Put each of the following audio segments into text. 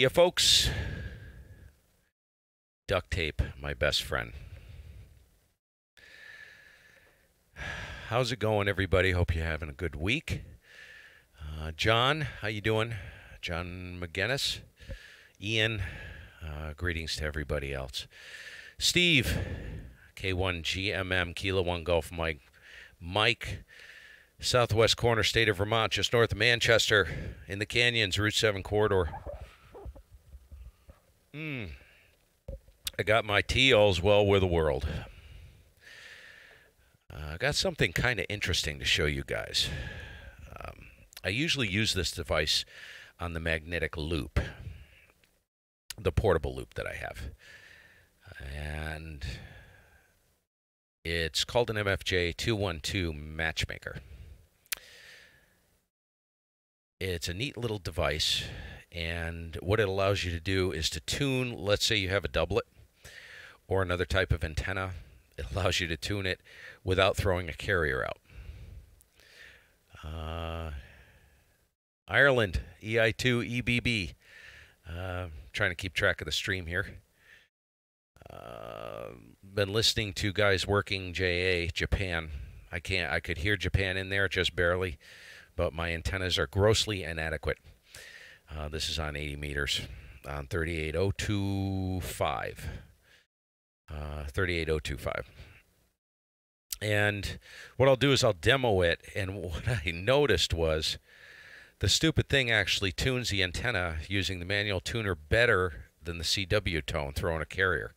you, folks. Duct tape, my best friend. How's it going, everybody? Hope you're having a good week. John, how you doing? John McGinnis. Ian, greetings to everybody else. Steve, K1GMM, Kilo 1 Golf Mike. Mike, southwest corner, state of Vermont, just north of Manchester, in the canyons, Route 7 corridor. I got my tea, all's well with the world. I got something kind of interesting to show you guys. I usually use this device on the magnetic loop, the portable loop that I have. And it's called an MFJ 212 Matchmaker. It's a neat little device, and what it allows you to do is to tune, let's say you have a doublet or another type of antenna. It allows you to tune it without throwing a carrier out. Ireland, EI2 EBB. Trying to keep track of the stream here. Been listening to guys working JA, Japan. I could hear Japan in there just barely, but my antennas are grossly inadequate. This is on 80 meters on 38025. 38025. And what I'll do is I'll demo it, and what I noticed was the stupid thing actually tunes the antenna using the manual tuner better than the CW tone throwing a carrier.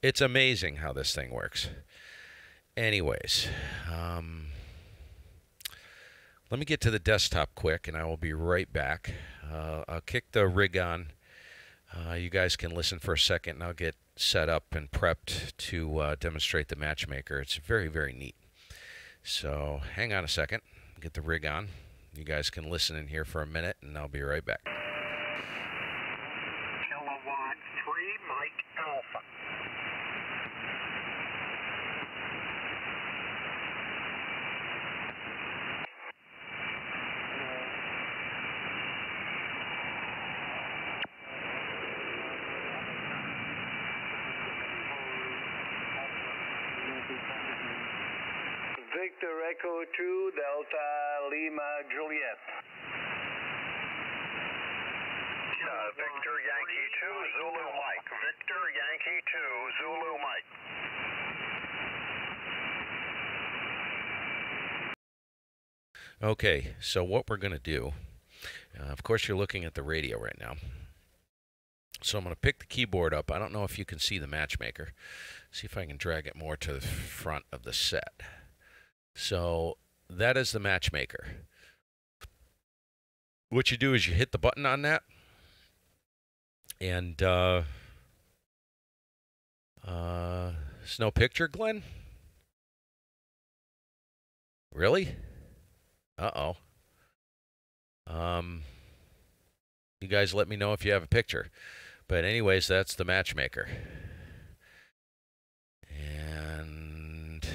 It's amazing how this thing works. Anyways, let me get to the desktop quick, and I will be right back. I'll kick the rig on. You guys can listen for a second, and I'll get set up and prepped to demonstrate the Matchmaker. It's very, very neat. So hang on a second. Get the rig on. You guys can listen in here for a minute, and I'll be right back. Kilowatt 3, Mike Alpha. Victor Echo 2, Delta Lima Juliet. Victor Yankee 2, Zulu Mike. Victor Yankee 2, Zulu Mike. Okay, so what we're going to do, of course you're looking at the radio right now. So I'm going to pick the keyboard up. I don't know if you can see the Matchmaker. See if I can drag it more to the front of the set. So that is the Matchmaker. What you do is you hit the button on that, and it's no picture, Glenn? Really? Uh-oh. You guys let me know if you have a picture. But anyways, that's the Matchmaker. And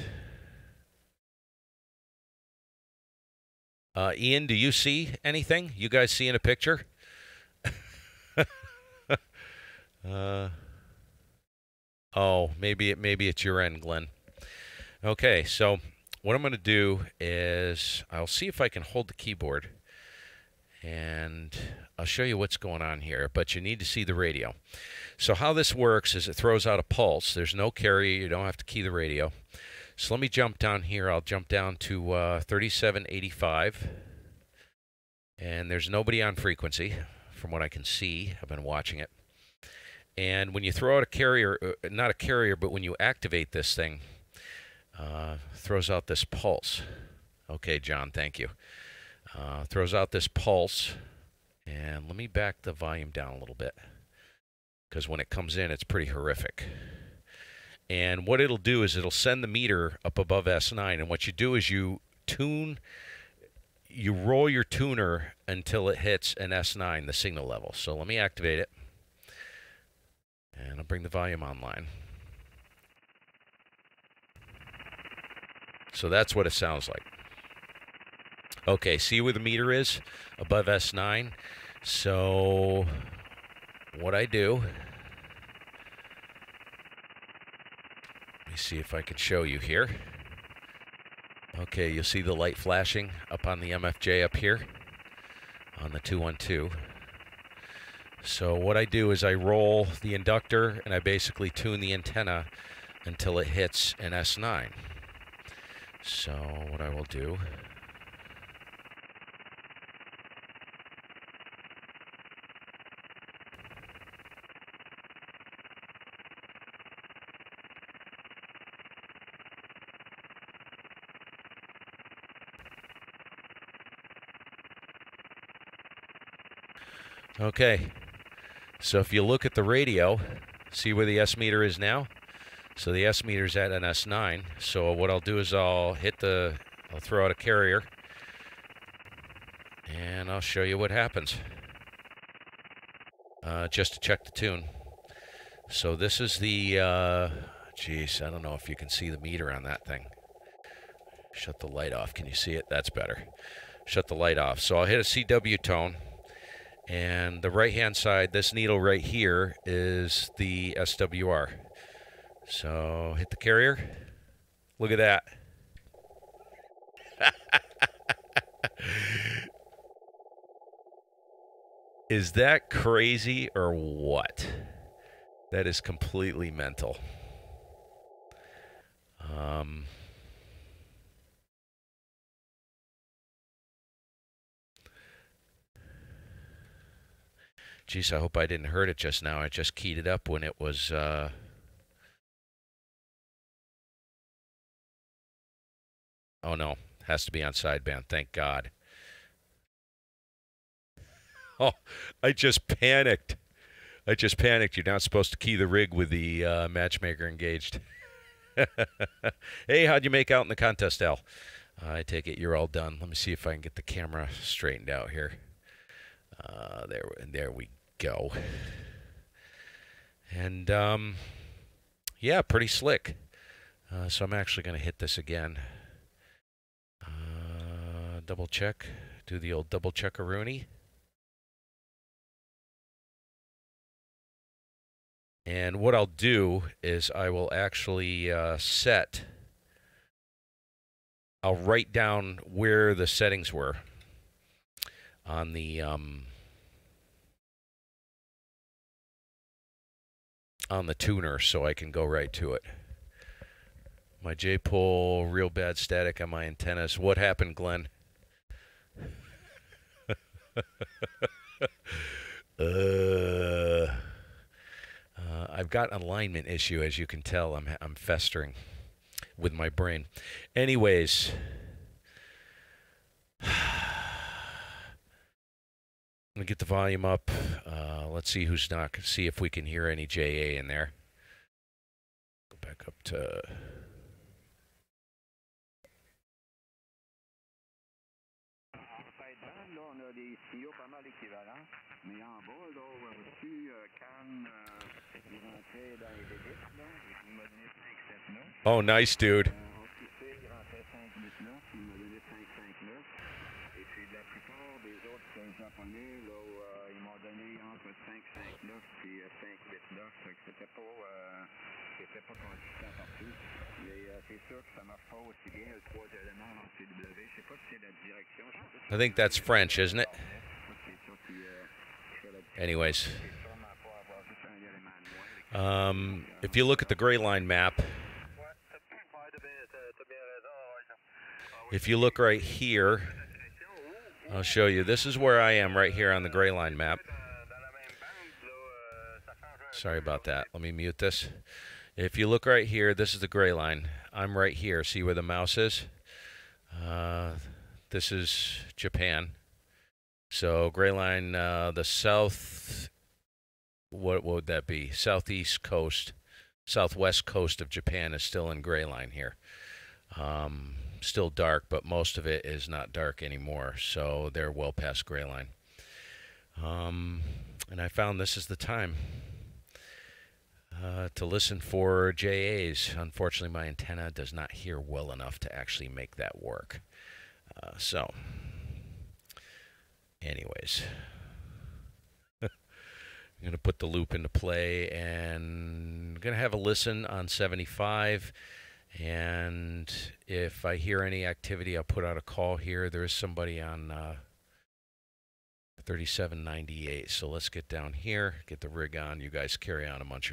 Ian, do you see anything? You guys seeing a picture? Oh, maybe it's your end, Glenn. Okay, so what I'm going to do is I'll see if I can hold the keyboard, and I'll show you what's going on here, but you need to see the radio. So how this works is it throws out a pulse. There's no carrier. You don't have to key the radio. So let me jump down here. I'll jump down to 3785, and there's nobody on frequency from what I can see. I've been watching it. And when you throw out a carrier, not a carrier, but when you activate this thing, throws out this pulse. Okay, John, thank you. Throws out this pulse, and let me back the volume down a little bit, because when it comes in, it's pretty horrific. And what it'll do is it'll send the meter up above S9, and what you do is you roll your tuner until it hits an S9, the signal level. So let me activate it, and I'll bring the volume online. So that's what it sounds like. Okay, see where the meter is? Above S9. So what I do, let me see if I can show you here. Okay, you'll see the light flashing up on the MFJ up here on the 212. So what I do is I roll the inductor and I basically tune the antenna until it hits an S9. So what I will do, okay, so if you look at the radio, see where the S meter is now? So the S meter's at an S9. So what I'll do is I'll throw out a carrier and I'll show you what happens. Just to check the tune. So this is the, geez, I don't know if you can see the meter on that thing. Shut the light off. Can you see it? That's better. Shut the light off. So I'll hit a CW tone. And the right-hand side, this needle right here, is the SWR. So hit the carrier. Look at that. Is that crazy or what? That is completely mental. Geez, I hope I didn't hurt it just now. I just keyed it up when it was... Oh no, has to be on sideband, thank God. Oh, I just panicked. You're not supposed to key the rig with the matchmaker engaged. Hey, how'd you make out in the contest, Al? I take it you're all done. Let me see if I can get the camera straightened out here. There we go. And, yeah, pretty slick. So I'm actually going to hit this again. Double check. Do the old double check-a-rooney. And what I'll do is I will actually I'll write down where the settings were on the tuner so I can go right to it. My J-pole, real bad static on my antennas. What happened, Glenn? I've got an alignment issue, as you can tell. I'm festering with my brain. Anyways, I'm gonna get the volume up. Let's see who's not. See if we can hear any JA in there. Go back up to. Oh, nice, dude. I think that's French, isn't it? Anyways. If you look at the gray line map, if you look right here, I'll show you. This is where I am right here on the gray line map. Sorry about that. Let me mute this. If you look right here, this is the gray line. I'm right here. See where the mouse is? This is Japan. So gray line, the south, what would that be? Southwest coast of Japan is still in gray line here. Still dark, but most of it is not dark anymore. So they're well past gray line. And I found this is the time to listen for JAs. Unfortunately, my antenna does not hear well enough to actually make that work. Anyways, I'm going to put the loop into play and I'm going to have a listen on 75. And if I hear any activity, I'll put out a call here. There is somebody on 3798. So let's get down here, get the rig on. You guys carry on amongst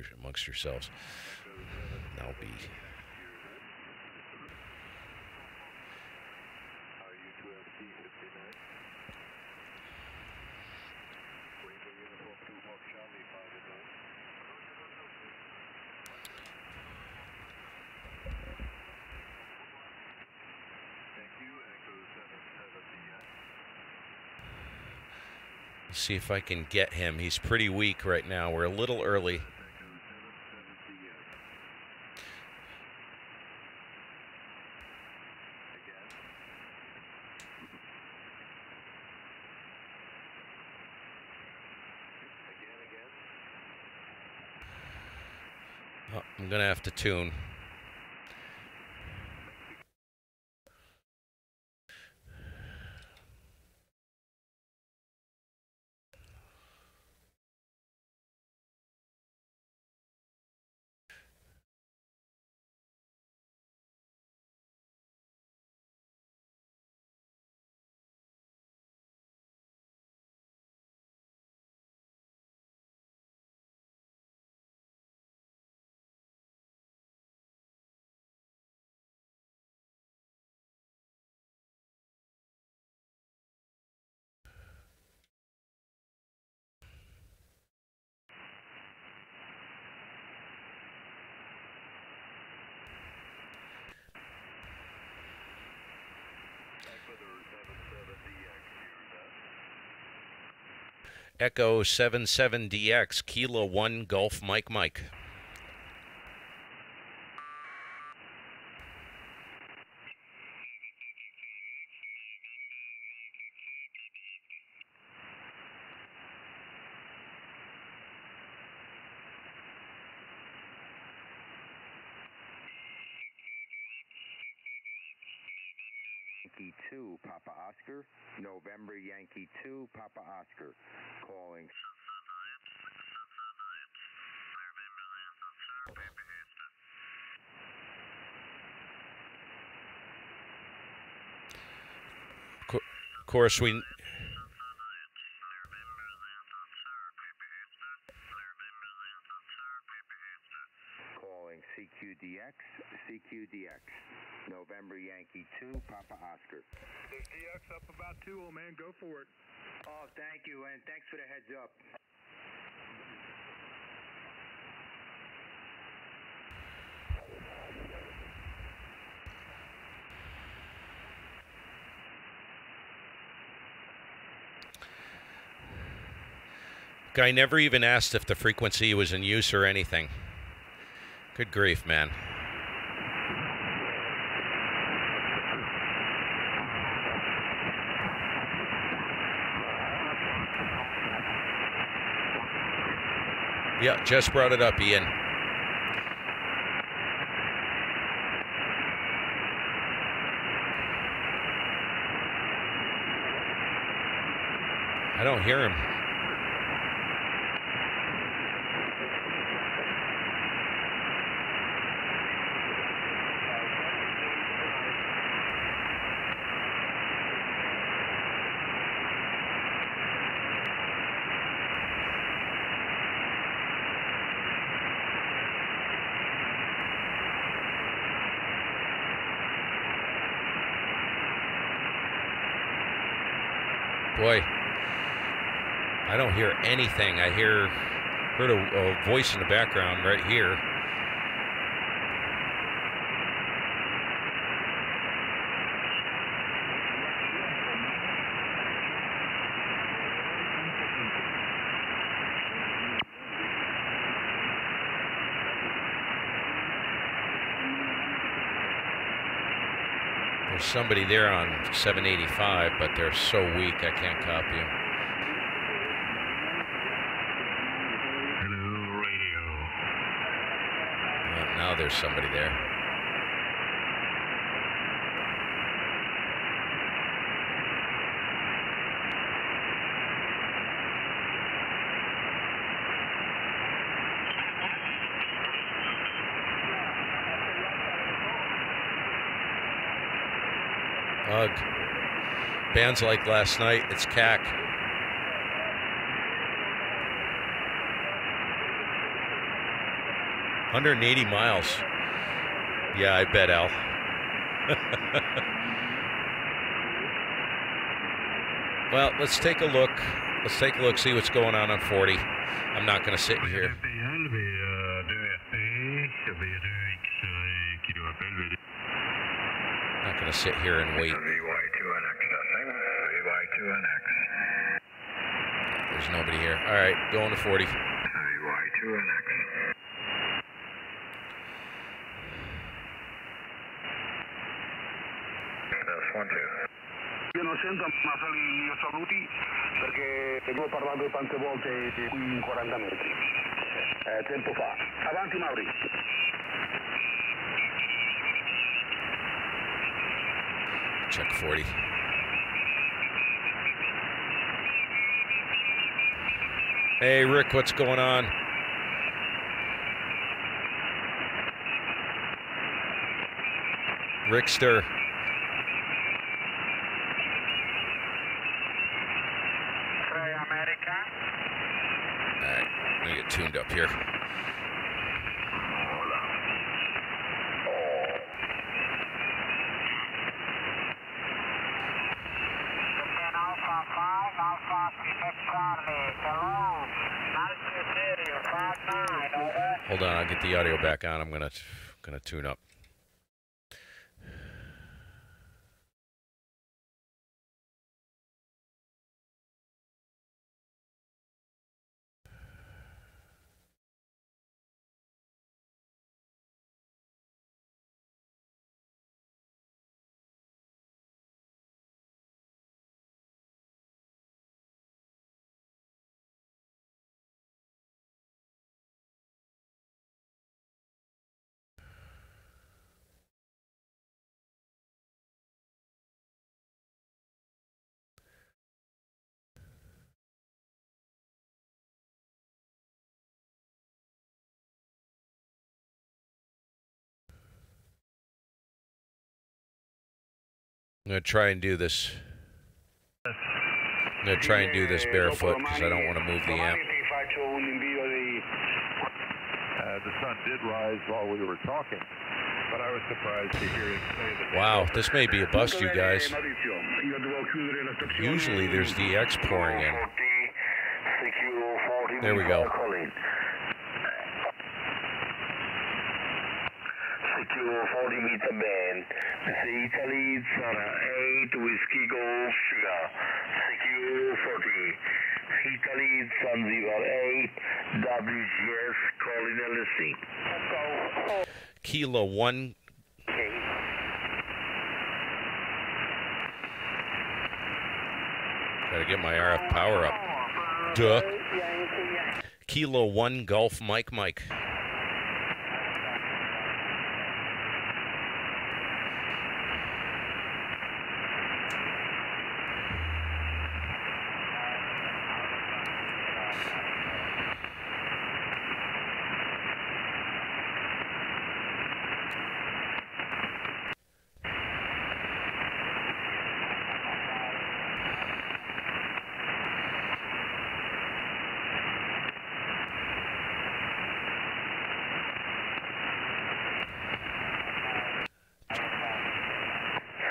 yourselves. That'll be. See if I can get him. He's pretty weak right now. We're a little early. Oh, I'm going to have to tune. Echo 77DX, Kilo 1 Golf Mike Mike. Yankee 2, Papa Oscar, November Yankee 2, Papa Oscar, calling. Of course, we. Calling CQDX, November Yankee 2, Papa Oscar. Is DX up about 2, old man? Go for it. Oh, thank you, and thanks for the heads up. Guy never even asked if the frequency was in use or anything. Good grief, man. Yeah, just brought it up, Ian. I don't hear him. Boy, I don't hear anything. I heard a voice in the background right here. There's somebody there on 785, but they're so weak I can't copy them. Hello, radio. Well, now there's somebody there. Ugh. Bands like last night, it's CAC. $180 miles. Yeah, I bet, Al. Well, let's take a look. Let's take a look, see what's going on 40. I'm not going to sit here. Not going to sit here and wait. There's nobody here. All right, going to 40. Io non sento ma solo i miei saluti perché avevo parlato tante volte qui in 40 metri. Tempo fa. Avanti Mauri. Check 40. Hey, Rick, what's going on? Rickster. Alright, I'm gonna get tuned up here. Hold on, I'll get the audio back on. I'm gonna tune up. I'm going to try and do this. I'm going to try and do this barefoot because I don't want to move the amp. The sun did rise while we were talking, but I was surprised to hear him say that. Wow, this may be a bust, you guys. Usually there's DX pouring in. There we go. Secure 40 meter band. Italy, Sarah 8, Whiskey Golf Sugar. Secure 40. Italy, Zanzibar 8, WGS, calling LSC. Kilo 1. Gotta get my RF power up. Duh. Kilo 1 Golf Mike.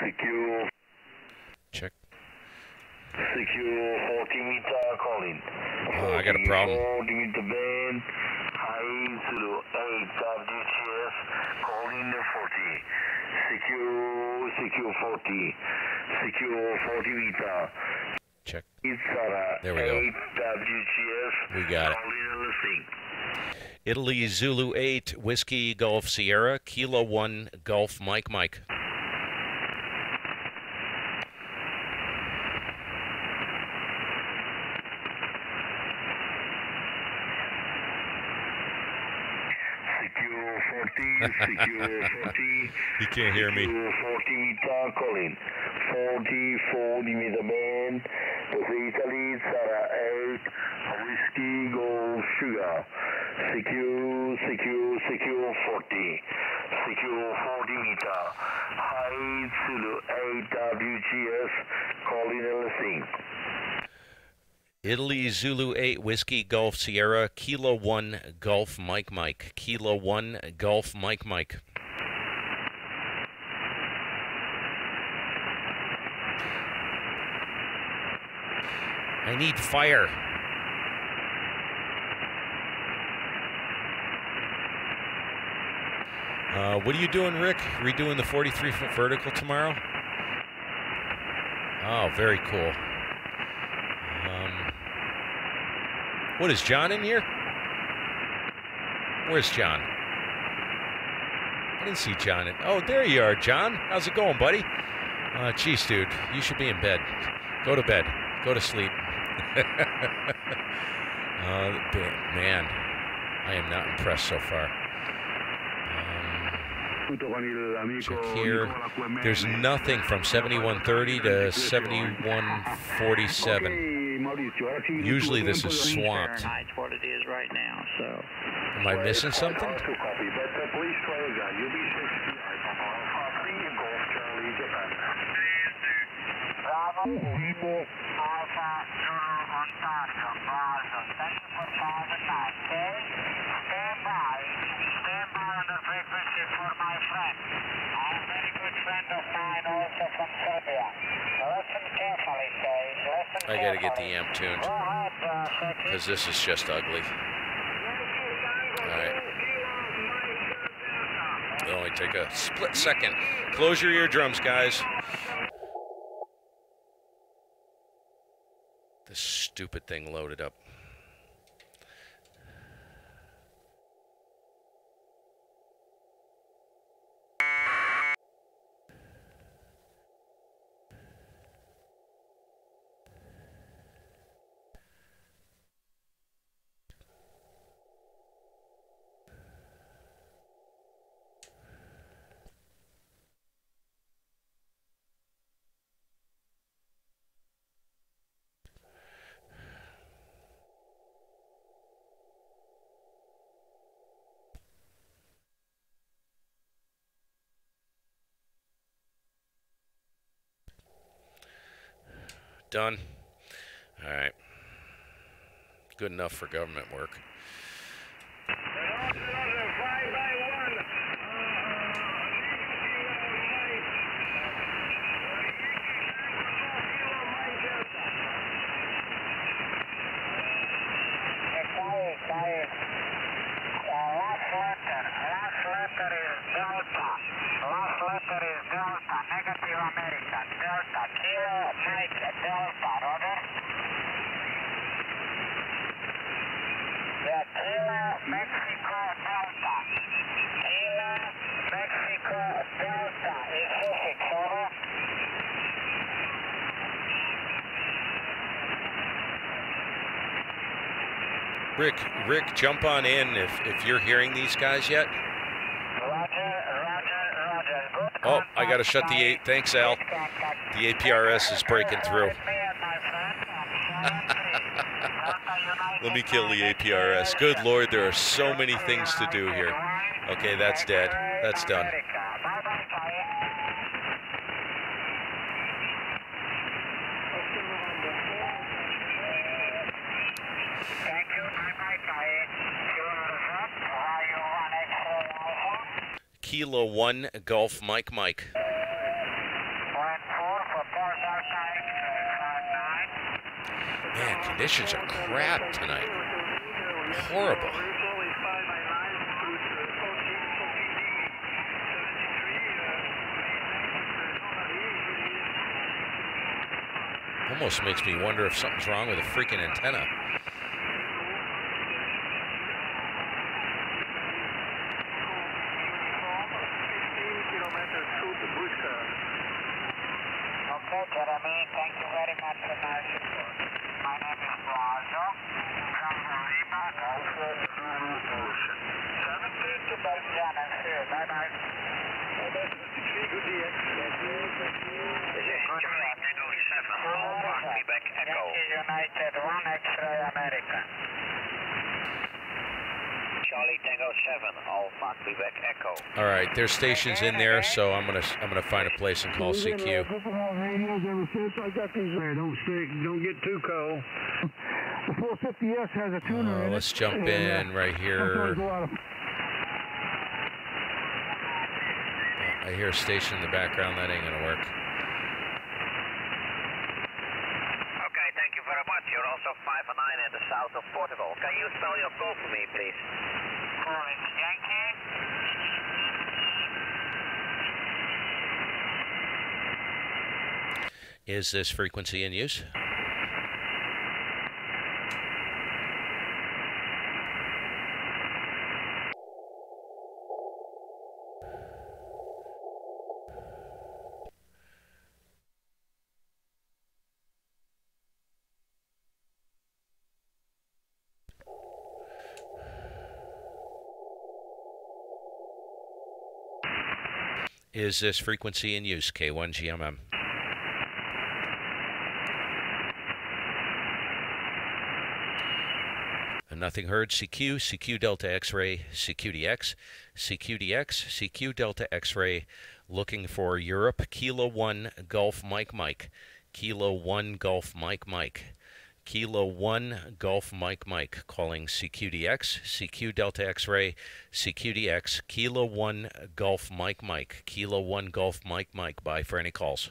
Secure. Check. Secure 40 meter calling. Oh, I got a problem. 40 meter band. High Zulu 8 WGS calling 40. Secure 40. Secure 40 meter. Check. Sarah There we go. 8 WGS. We got it. Italy Zulu 8 Whiskey Golf Sierra Kilo 1 Golf Mike. Secure 40. He can't hear me. Secure 40 meter calling. 40 meter band. Italy, Sarah 8, Whiskey Golf Sugar. Secure 40. secure 40 meter. High Zulu 8WGS calling LSE. Italy Zulu 8 Whiskey Golf Sierra Kilo 1 Golf Mike Mike. Kilo 1 Golf Mike Mike. I need fire. What are you doing, Rick? Redoing the 43-foot vertical tomorrow? Oh, very cool. What is John in here? Where's John? I didn't see John. Oh, there you are, John. How's it going, buddy? Geez, dude, you should be in bed. Go to bed. Go to sleep. Man, I am not impressed so far. Check here. There's nothing from 7130 to 7147. Usually this is swamped. What it is right now, so. Am I missing something? Stand by on the frequency for my friend. A very good friend of mine also from Serbia. Listen carefully, Sage. Listen I gotta get the amp tuned, because this is just ugly. Alright. It'll only take a split second. Close your eardrums, guys. This stupid thing loaded up. Done. All right. Good enough for government work. Last letter is Delta. Last letter is Delta. Negative America. Delta. Kilo Mike Delta. Roger? Yeah, Kilo Mexico Delta. Kilo Mexico Delta. Is 6, over? Rick, jump on in if you're hearing these guys yet. Roger. Good. Oh, I gotta shut the 8. Thanks, Al. The APRS is breaking through. Let me kill the APRS. Good Lord, there are so many things to do here. Okay, that's dead. That's done. Kilo 1 Golf Mike Mike. Man, conditions are crap tonight. Horrible. Almost makes me wonder if something's wrong with the freaking antenna. Okay, Jeremy, thank you very much for my support. My name is Blazo. Bravo Lima, Alpha Zulu Ocean. 17 to Belgium, and see you. Bye-bye. Good day. Quebec Echo. United 1 X-ray America. Charlie Tango 7, Alpha Quebec Echo. All right, there's stations in there, so I'm gonna find a place and call CQ. Radios ever since I got these. Don't get too cold. The 450S has a tuner in it. Let's jump in right here. I hear a station in the background. That ain't gonna work. Okay, thank you very much. You're also 5 and 9 in the south of Portugal. Can you spell your call for me, please? Calling Yankee. Is this frequency in use? Is this frequency in use? K1GMM. Nothing heard. CQ, CQ Delta X-ray, CQDX, CQDX, CQ Delta X-ray, looking for Europe, Kilo 1 Golf Mike Mike, Kilo 1 Golf Mike Mike, Kilo 1 Golf Mike Mike, calling CQDX, CQ Delta X-ray, CQDX, Kilo 1 Golf Mike Mike, Kilo 1 Golf Mike Mike. Bye for any calls.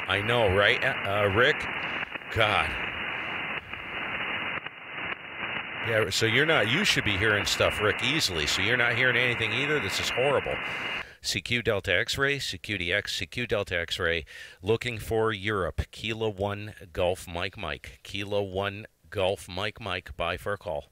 I know, right, Rick? God. Yeah, so you should be hearing stuff, Rick, easily. So you're not hearing anything either? This is horrible. CQ Delta X-ray, CQDX, CQ Delta X-ray, looking for Europe, Kilo 1 Golf Mike Mike, Kilo 1 Golf Mike Mike. Bye for a call.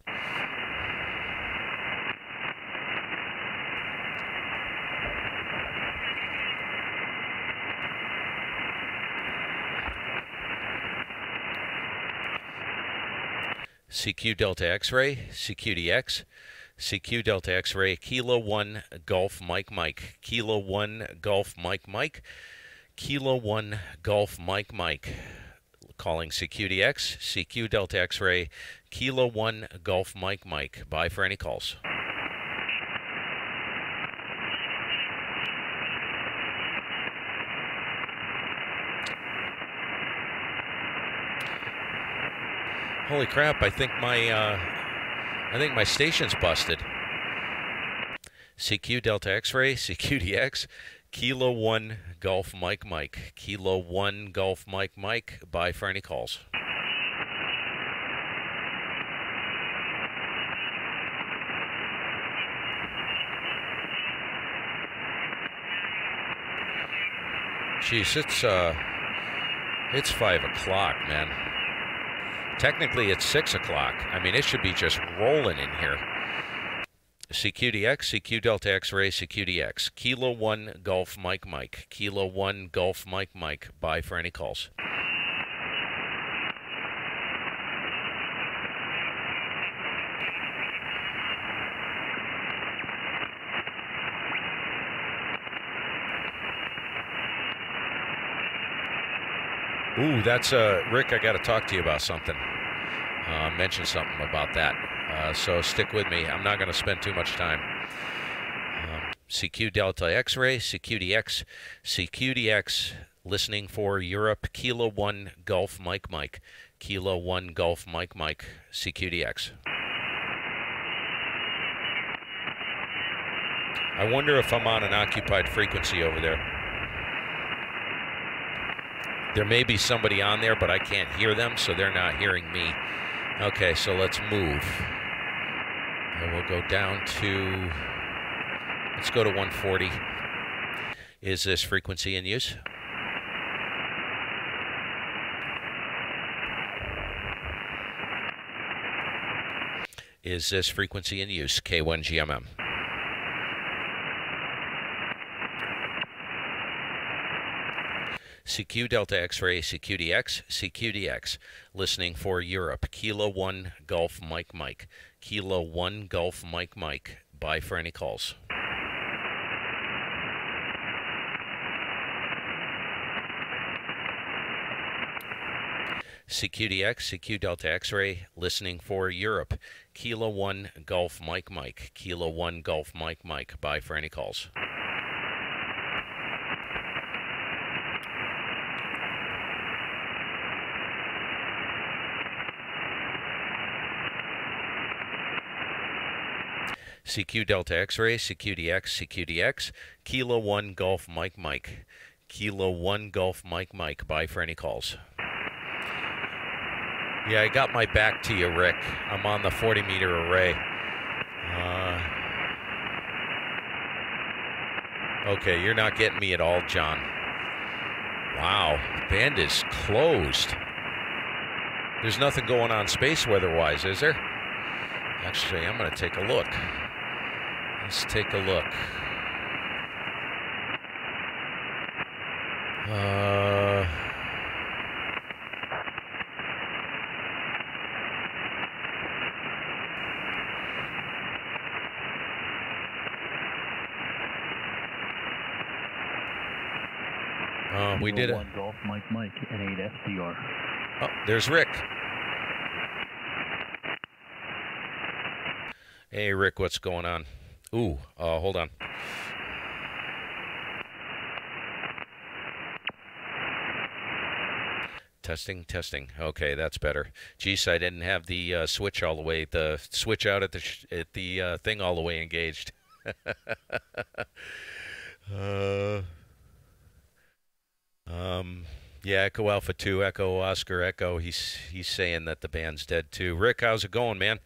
CQ Delta X-ray, CQDX, CQ Delta X-ray, Kilo 1 Golf Mike Mike, Kilo 1 Golf Mike Mike, Kilo 1 Golf Mike Mike, calling CQDX, CQ Delta X-ray, Kilo 1 Golf Mike Mike. Bye for any calls. Holy crap, I think my station's busted. CQ Delta X-ray, CQDX, Kilo 1 Golf Mike Mike, Kilo 1 Golf Mike Mike. Bye for any calls. Jeez, it's 5 o'clock, man. Technically, it's 6 o'clock. I mean, it should be just rolling in here. CQDX, CQ Delta X-ray, CQDX, Kilo 1 Golf Mike Mike, Kilo 1 Golf Mike Mike. Bye for any calls. Ooh, that's Rick, I got to talk to you about something. Mention something about that. So stick with me. I'm not going to spend too much time. CQ Delta X-ray, CQDX, CQDX, listening for Europe, Kilo 1 Golf Mike Mike, Kilo 1 Golf Mike Mike, CQDX. I wonder if I'm on an occupied frequency over there. There may be somebody on there, but I can't hear them, so they're not hearing me. Okay, so let's move. And we'll go down to, let's go to 140. Is this frequency in use? Is this frequency in use? K1GMM. CQ Delta X-ray, CQDX, CQDX, listening for Europe, Kilo 1 Golf Mike Mike, Kilo 1 Golf Mike Mike. Bye for any calls. CQDX, CQ Delta X-ray, listening for Europe. Kilo 1 Golf Mike Mike. Kilo 1 Golf Mike Mike. Bye for any calls. CQ Delta X-ray, CQDX, CQDX, Kilo 1 Golf Mike Mike. Kilo 1 Golf Mike Mike. Bye for any calls. Yeah, I got my back to you, Rick. I'm on the 40-meter array. Okay, you're not getting me at all, John. Wow, the band is closed. There's nothing going on space weather-wise, is there? Actually, I'm going to take a look. Let's take a look. We did it. One Golf Mike Mike, N8SDR. Oh, there's Rick. Hey, Rick, what's going on? Ooh, hold on. Testing, testing. Okay, that's better. Geez, I didn't have the switch all the way, the switch out at the thing all the way engaged. Yeah, Echo Alpha 2, Echo Oscar Echo. He's saying that the band's dead too. Rick, how's it going, man?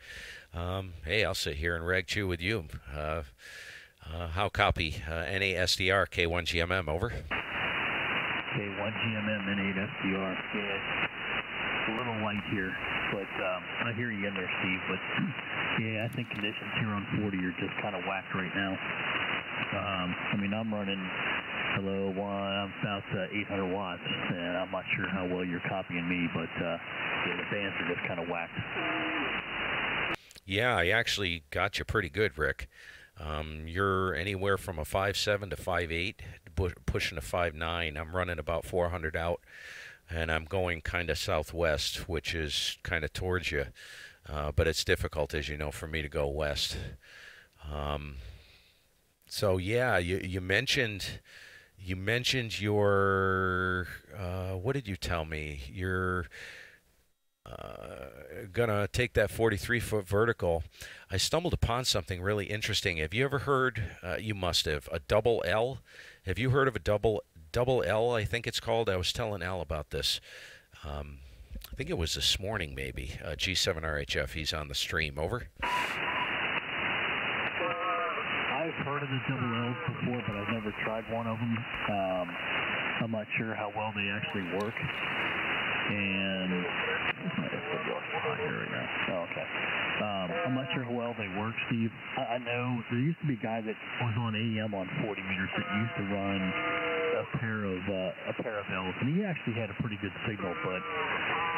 Hey, I'll sit here and rag chew with you. How copy? N8SDR, K1GMM, over. K1GMM, N8SDR. Yeah, it's a little light here, but I hear you in there, Steve. But yeah, I think conditions here on 40 are just kind of whacked right now. I mean, I'm running, I'm about 800 watts, and I'm not sure how well you're copying me, but yeah, the bands are just kind of whacked. Yeah, I actually got you pretty good, Rick. You're anywhere from a 5.7 to 5.8, pushing a 5.9. I'm running about 400 out, and I'm going kind of southwest, which is kind of towards you. But it's difficult, as you know, for me to go west. So yeah, you mentioned your what did you tell me? You're gonna take that 43-foot vertical. I stumbled upon something really interesting. Have you ever heard? You must have, a double L. Have you heard of a double L? I think it's called. I was telling Al about this. I think it was this morning, maybe. G7RHF. He's on the stream. Over. I've heard of the double L's before, but I've never tried one of them. I'm not sure how well they actually work. And here right now. Oh, okay. I'm not sure how well they work, Steve. I know there used to be a guy that was on AM on 40 meters that used to run a pair of L's, and he actually had a pretty good signal, but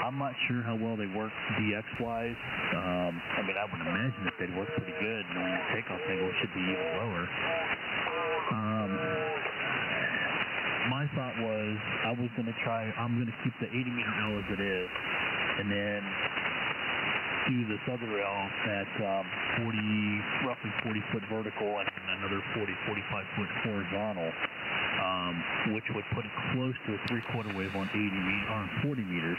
I'm not sure how well they work DX-wise. I mean, I would imagine that they'd work pretty good, and the takeoff angle should be even lower. My thought was I'm going to keep the 80-meter L as it is, and then do this other L at roughly 40-foot vertical and another 45-foot horizontal, which would put it close to a 3/4 wave on 40 meters.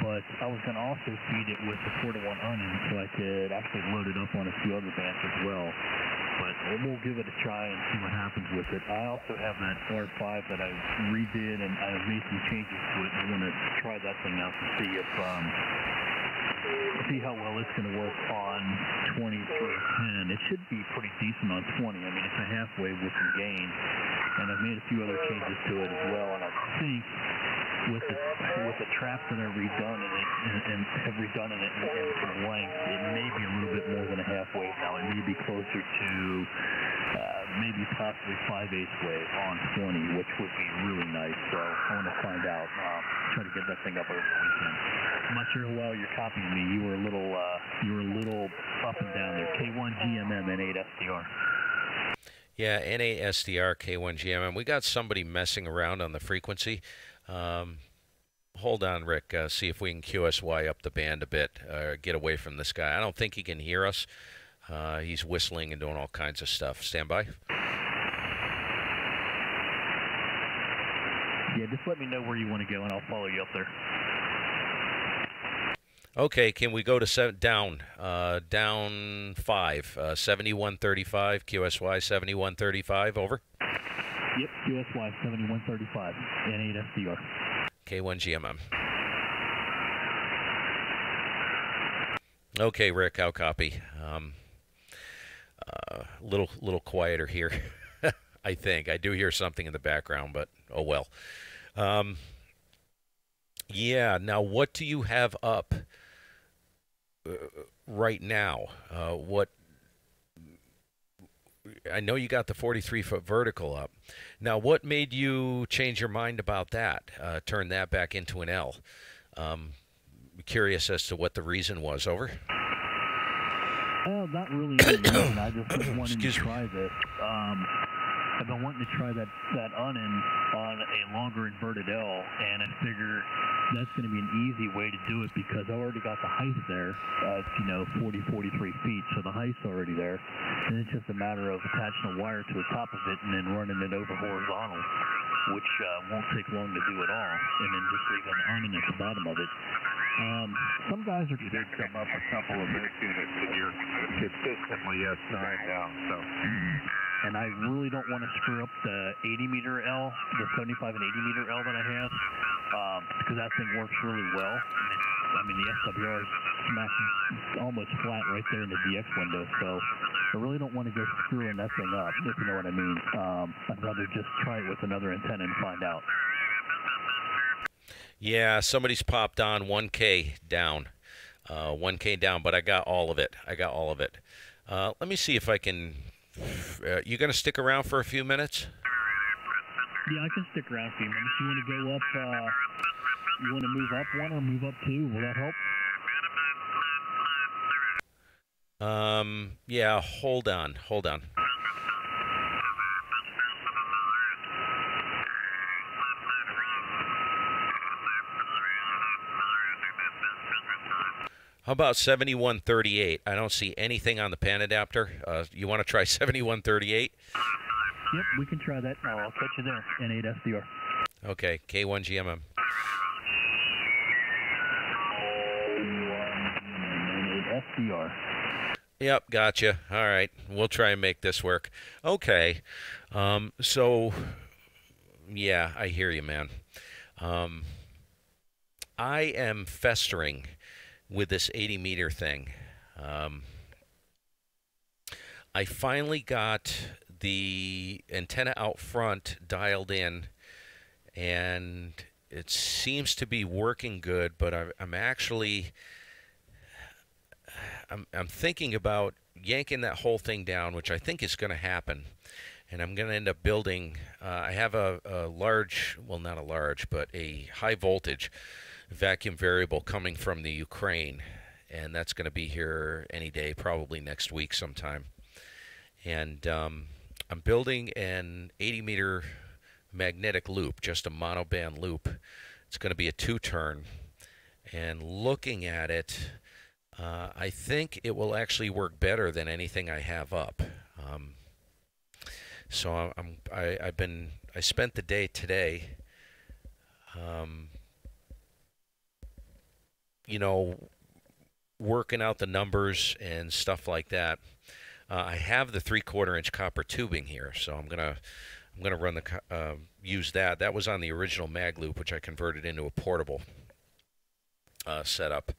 But I was going to also feed it with the 4-to-1 onion, so I could actually load it up on a few other bands as well. But we'll give it a try and see what happens with it. I also have that R5 that I redid, and I've made some changes to it. I'm going to try that thing out to see how well it's going to work on 20/10. It should be pretty decent on 20. I mean, it's a half wave with some gain, and I've made a few other changes to it as well. And I think with the traps that I've redone in it and have redone in it in some length, it may be a little bit more than a half wave now. It may be closer to maybe possibly 5/8 wave on 20, which would be really nice. So I want to find out. Try to get that thing up over the weekend. I'm not sure how well you're copying me. You were a little up and down there. K1GMM, N8SDR. Yeah, N8SDR, K1GMM. We got somebody messing around on the frequency. Hold on, Rick. See if we can QSY up the band a bit. Get away from this guy. I don't think he can hear us. He's whistling and doing all kinds of stuff. Stand by. Yeah, just let me know where you want to go, and I'll follow you up there. Okay, can we go to down 5, 7135, QSY 7135, over. Yep, QSY 7135, N8SDR. K1GMM. Okay, Rick, I'll copy. Little quieter here. I think I do hear something in the background, but oh well. Yeah. Now, what do you have up right now? I know you got the 43-foot vertical up. Now, what made you change your mind about that? Turn that back into an L. Curious as to what the reason was. Over. Well, not really any reason. I just wanted to try this. I've been wanting to try that on a longer inverted L, and I figure that's going to be an easy way to do it because I already got the height there. It's 40, 43 feet, so the height's already there. And it's just a matter of attaching a wire to the top of it and then running it over horizontal, which won't take long to do at all, and then just leaving an awning at the bottom of it. Some guys are... You did come up a couple of mix units, and you're consistently S9 now, so... And I really don't want to screw up the 80-meter L, the 75 and 80-meter L that I have, because that thing works really well. I mean, the SWR is smacking almost flat right there in the DX window, so I really don't want to go screwing that thing up, if you know what I mean. I'd rather just try it with another antenna and find out. Yeah, somebody's popped on 1K down. 1K down, but I got all of it. Let me see if I can... you going to stick around for a few minutes? Yeah, I can stick around for a few minutes. You want to go up, you want to move up one or move up two? Will that help? Yeah, hold on. How about 7138? I don't see anything on the pan adapter. You want to try 7138? Yep, we can try that. I'll catch you there. N8SDR. Okay, K1GMM. N8SDR. Yep, gotcha. All right, we'll try and make this work. Okay, so, yeah, I hear you, man. I am festering with this 80-meter thing. I finally got the antenna out front dialed in, and it seems to be working good, but I'm thinking about yanking that whole thing down, which I think is going to happen, and I'm going to end up building, I have a large, well, not a large, but a high voltage vacuum variable coming from the Ukraine, and that's going to be here any day, probably next week sometime. And I'm building an 80-meter magnetic loop, just a monoband loop. It's going to be a 2-turn, and looking at it, I think it will actually work better than anything I have up. So I spent the day today working out the numbers and stuff like that. I have the 3/4-inch copper tubing here, so I'm gonna run use that. That was on the original mag loop, which I converted into a portable setup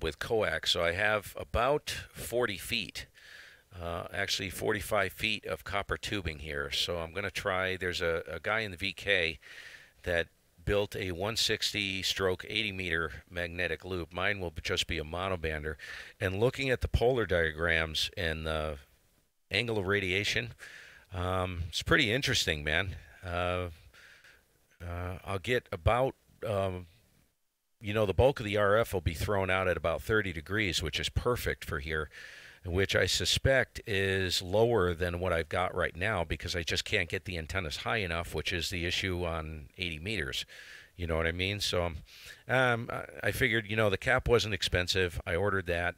with coax. So I have about 40 feet, actually 45 feet of copper tubing here. So I'm gonna try. There's a guy in the VK that built a 160/80-meter magnetic loop. Mine will just be a monobander. And looking at the polar diagrams and the angle of radiation, it's pretty interesting, man. I'll get about, the bulk of the RF will be thrown out at about 30 degrees, which is perfect for here, which I suspect is lower than what I've got right now because I just can't get the antennas high enough, which is the issue on 80 meters. You know what I mean? So I figured, you know, the cap wasn't expensive. I ordered that,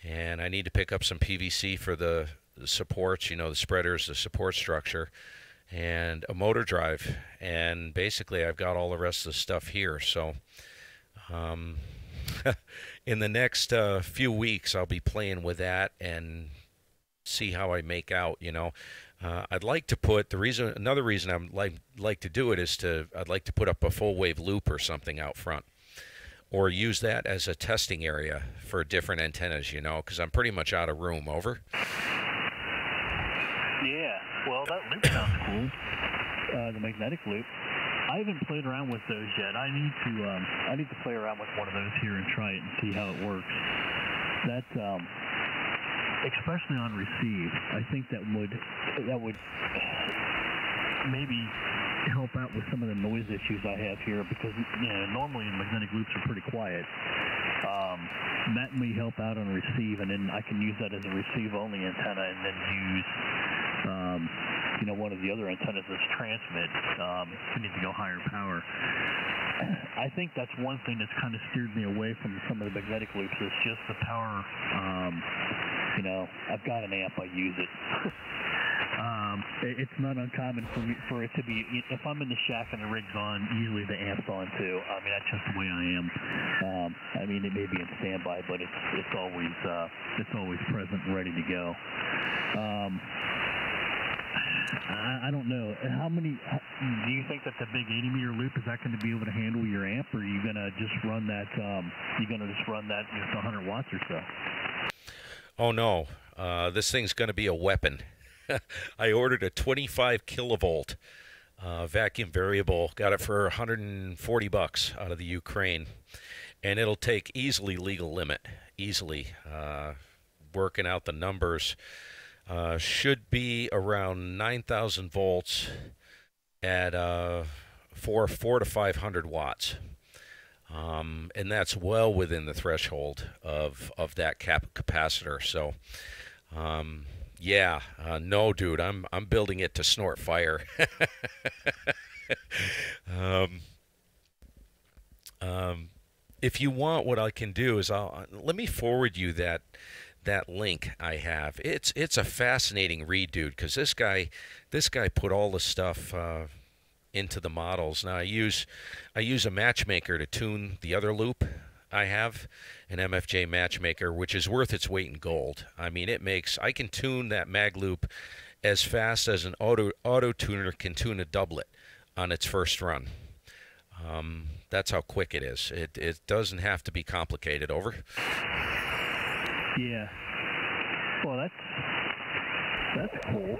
and I need to pick up some PVC for the supports, you know, the spreaders, the support structure, and a motor drive. And basically, I've got all the rest of the stuff here. So in the next few weeks, I'll be playing with that and see how I make out, you know. I'd like to put another reason I'm like to do it is I'd like to put up a full wave loop or something out front, or use that as a testing area for different antennas, you know, because I'm pretty much out of room. Over. Yeah, well, that loop sounds cool. The magnetic loop. I haven't played around with those yet. I need to play around with one of those here and try it and see how it works. That's especially on receive. I think that would maybe help out with some of the noise issues I have here, because, you know, normally magnetic loops are pretty quiet. That may help out on receive, and then I can use that as a receive-only antenna, and then use, you know, one of the other antennas as transmit if I need to go higher power. I think that's one thing that's kind of steered me away from some of the magnetic loops, is just the power. You know, I've got an amp, I use it. It's not uncommon for it to be, if I'm in the shack and the rig's on, usually the amp's on too. I mean, that's just the way I am. I mean, it may be in standby, but it's always present and ready to go. I don't know. Do you think that the big 80-meter loop, is that going to be able to handle your amp, or are you going to just run that? Just 100 watts or so? Oh no, this thing's going to be a weapon. I ordered a 25 kilovolt vacuum variable. Got it for $140 out of the Ukraine, and it'll take easily legal limit. Easily, working out the numbers. Should be around 9,000 volts at 400 to 500 watts. And that's well within the threshold of that capacitor. So, yeah, no, dude, I'm building it to snort fire. If you want, what I can do is let me forward you that link I have. It's a fascinating read, dude, because this guy put all the stuff into the models. Now I use a Matchmaker to tune the other loop. I have an MFJ Matchmaker, which is worth its weight in gold. I mean, I can tune that mag loop as fast as an auto tuner can tune a doublet on its first run. That's how quick it is. It doesn't have to be complicated. Over. Yeah. Well, that's cool.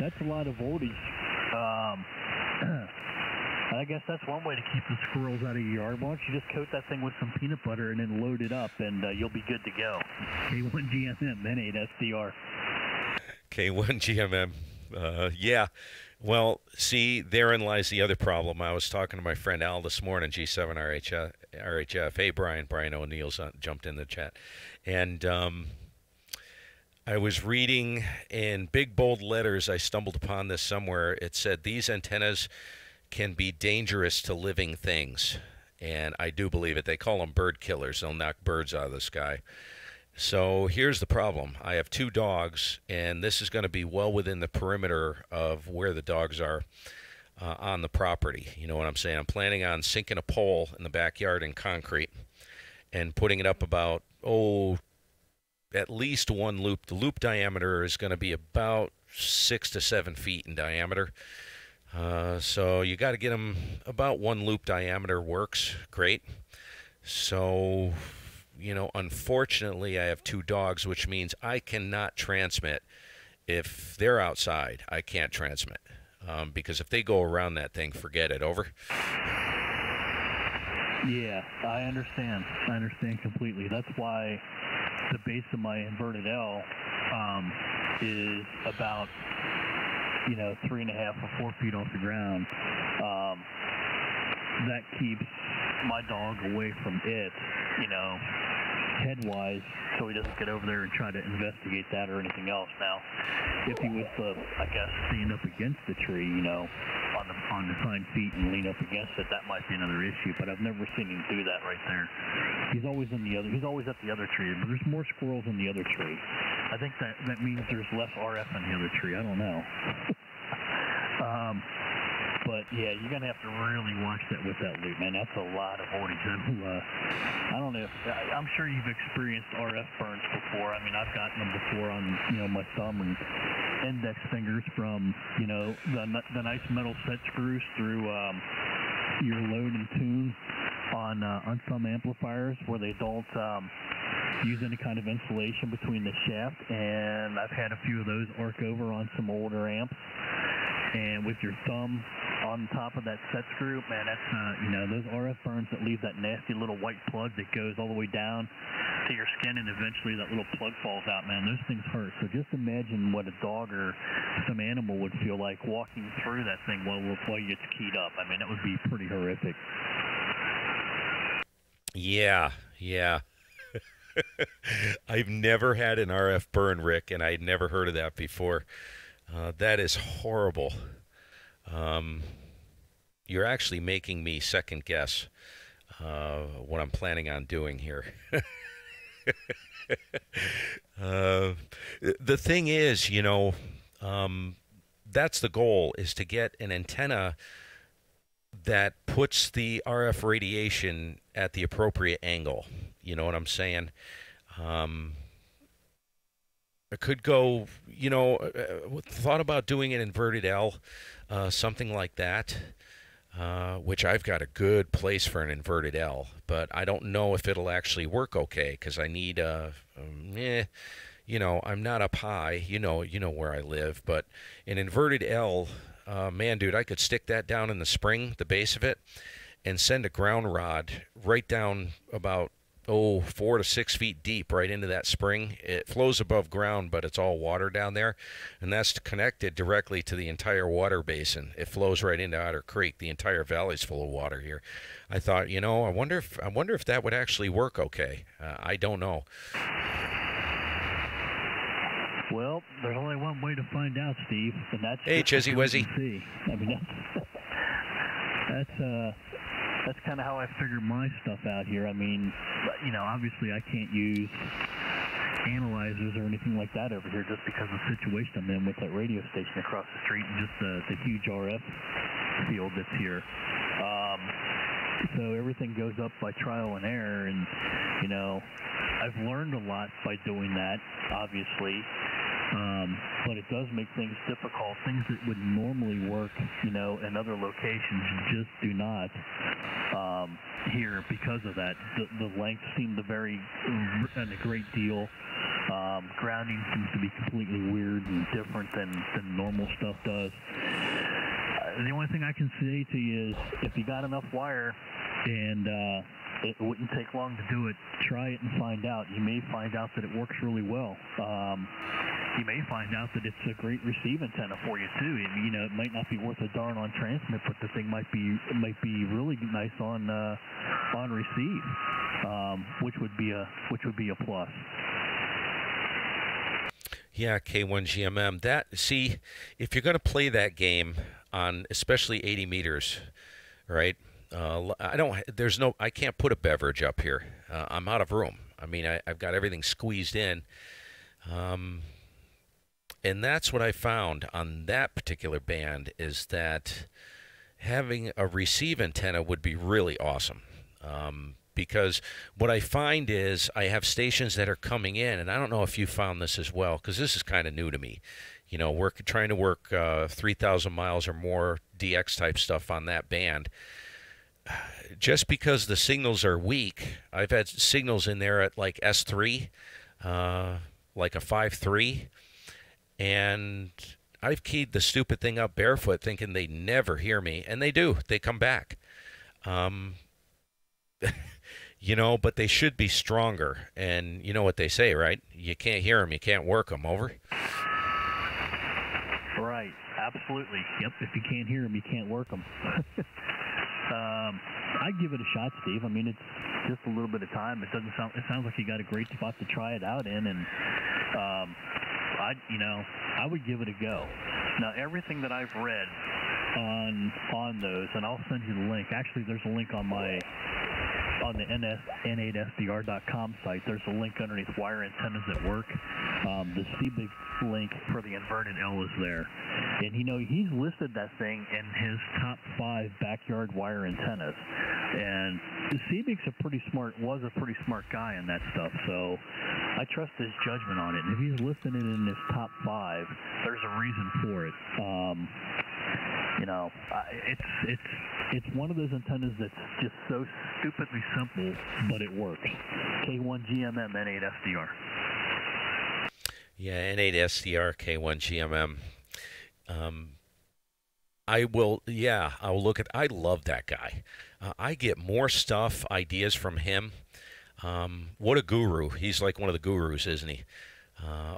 That's a lot of voltage. I guess that's one way to keep the squirrels out of your yard. Why don't you just coat that thing with some peanut butter and then load it up, and you'll be good to go. K1GMM-M-FJ. K1GMM. Yeah. Well, see, therein lies the other problem. I was talking to my friend Al this morning, G7 RHF. Hey, Brian O'Neill's jumped in the chat. And I was reading in big, bold letters, I stumbled upon this somewhere. It said, these antennas can be dangerous to living things. And I do believe it. They call them bird killers. They'll knock birds out of the sky. So here's the problem. I have 2 dogs, and this is going to be well within the perimeter of where the dogs are on the property. You know what I'm saying? I'm planning on sinking a pole in the backyard in concrete and putting it up about, at least one loop. The loop diameter is going to be about 6 to 7 feet in diameter. So you got to get them about 1 loop diameter works. Great. So, you know, unfortunately, I have 2 dogs, which means I cannot transmit. If they're outside, I can't transmit. Because if they go around that thing, forget it. Over. Yeah, I understand. I understand completely. That's why the base of my inverted L is about, 3.5 or 4 feet off the ground. That keeps my dog away from it, head-wise, so he doesn't get over there and try to investigate that or anything else. Now, if he was to, stand up against the tree, on on the hind feet and lean up against it, that might be another issue. But I've never seen him do that right there. He's always at the other tree, but there's more squirrels in the other tree. I think that means there's less RF in the other tree. I don't know. But yeah, you're gonna have to really watch that with that loop, man. That's a lot of voltage. I don't know. I'm sure you've experienced RF burns before. I mean, I've gotten them before on my thumb and index fingers from the nice metal set screws through your load and tune on some amplifiers where they don't use any kind of insulation between the shaft, and I've had a few of those arc over on some older amps. And with your thumb on top of that set screw, man, that's, those RF burns that leave that nasty little white plug that goes all the way down to your skin, and eventually that little plug falls out, man. Those things hurt. So just imagine what a dog or some animal would feel like walking through that thing while it gets keyed up. I mean, that would be pretty horrific. Yeah. I've never had an RF burn, Rick, and I'd never heard of that before. That is horrible. You're actually making me second guess what I'm planning on doing here. The thing is, that's the goal, is to get an antenna that puts the RF radiation at the appropriate angle. You know what I'm saying? I could go, thought about doing an inverted L, something like that, which I've got a good place for an inverted L, but I don't know if it'll actually work okay, because I need I'm not up high, you know where I live, but an inverted L, man, dude, I could stick that down in the spring, the base of it, and send a ground rod right down about 4 to 6 feet deep right into that spring. It flows above ground, but it's all water down there, and that's connected directly to the entire water basin. It flows right into Otter Creek. The entire valley's full of water here. I thought, I wonder if that would actually work okay. I don't know. Well, there's only one way to find out, Steve, and that's hey, Chizzy Wizzy. I mean, that's kind of how I figure my stuff out here. I mean, obviously I can't use analyzers or anything like that over here just because of the situation I'm in with that radio station across the street and just the huge RF field that's here. So everything goes up by trial and error, and, I've learned a lot by doing that, obviously. But it does make things difficult. Things that would normally work, in other locations just do not here because of that. The lengths seem to vary a great deal. Grounding seems to be completely weird and different than normal stuff does. The only thing I can say to you is if you got enough wire and it wouldn't take long to do it, try it and find out. You may find out that it works really well. You may find out that it's a great receive antenna for you too. It might not be worth a darn on transmit, but the thing might be really nice on receive, which would be a plus. Yeah, K1GMM. See, if you're going to play that game on especially 80 meters, right? I can't put a beverage up here. I'm out of room. I mean, I've got everything squeezed in. And that's what I found on that particular band, is that having a receive antenna would be really awesome. Because what I find is I have stations that are coming in, and I don't know if you found this as well, because this is kind of new to me. Trying to work 3,000 miles or more DX type stuff on that band. Just because the signals are weak, I've had signals in there at like S3, like a 5.3, and I've keyed the stupid thing up barefoot thinking they never hear me, and they do. They come back. But they should be stronger, and you know what they say, right? You can't hear them, you can't work them. Over? Right, absolutely. Yep, if you can't hear them, you can't work them. I'd give it a shot, Steve. I mean, it's just a little bit of time. It sounds like you got a great spot to try it out in, and I would give it a go. Now, everything that I've read on those, and I'll send you the link. Actually, there's a link on the N8SDR.com site. There's a link underneath wire antennas at work. The CBIG link for the inverted L is there. And he's listed that thing in his top 5 backyard wire antennas. And the CBIG's was a pretty smart guy in that stuff, so I trust his judgment on it. And if he's listed it in his top 5, there's a reason for it. It's one of those antennas that's just so stupidly simple, but it works. K1GMM-M-FJ. Yeah, N8SDR, K1GMM. I'll look at. I love that guy. I get more ideas from him. What a guru! He's like one of the gurus, isn't he?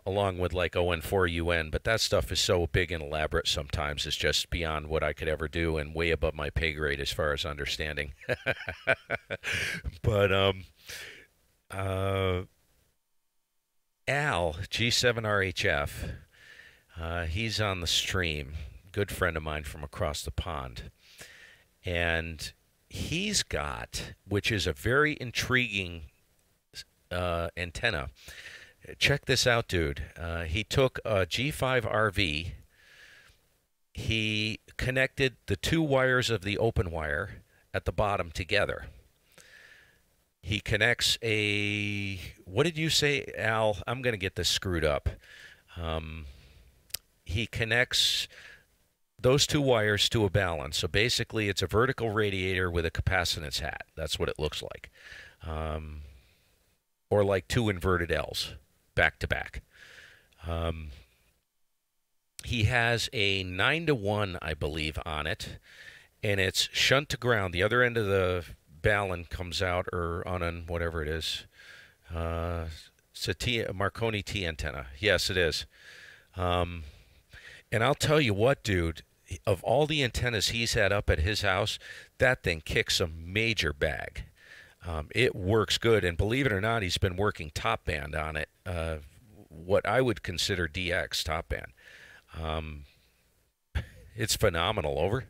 Along with like ON4UN, but that stuff is so big and elaborate sometimes it's just beyond what I could ever do and way above my pay grade as far as understanding. But Al, G7RHF, he's on the stream, good friend of mine from across the pond, and he's got, which is a very intriguing antenna. Check this out, dude. He took a G5 RV. He connected the 2 wires of the open wire at the bottom together. He connects what did you say, Al? I'm going to get this screwed up. He connects those 2 wires to a balance. So basically, it's a vertical radiator with a capacitance hat. That's what it looks like. Or like 2 inverted L's. Back to back. He has a 9-to-1, I believe, on it, and it's shunt to ground. The other end of the balun comes out, or on whatever it is. It's a Marconi T antenna. Yes, it is. And I'll tell you what, dude, of all the antennas he's had up at his house, that thing kicks a major bag. It works good, and believe it or not, he's been working top band on it, what I would consider DX top band. It's phenomenal. Over.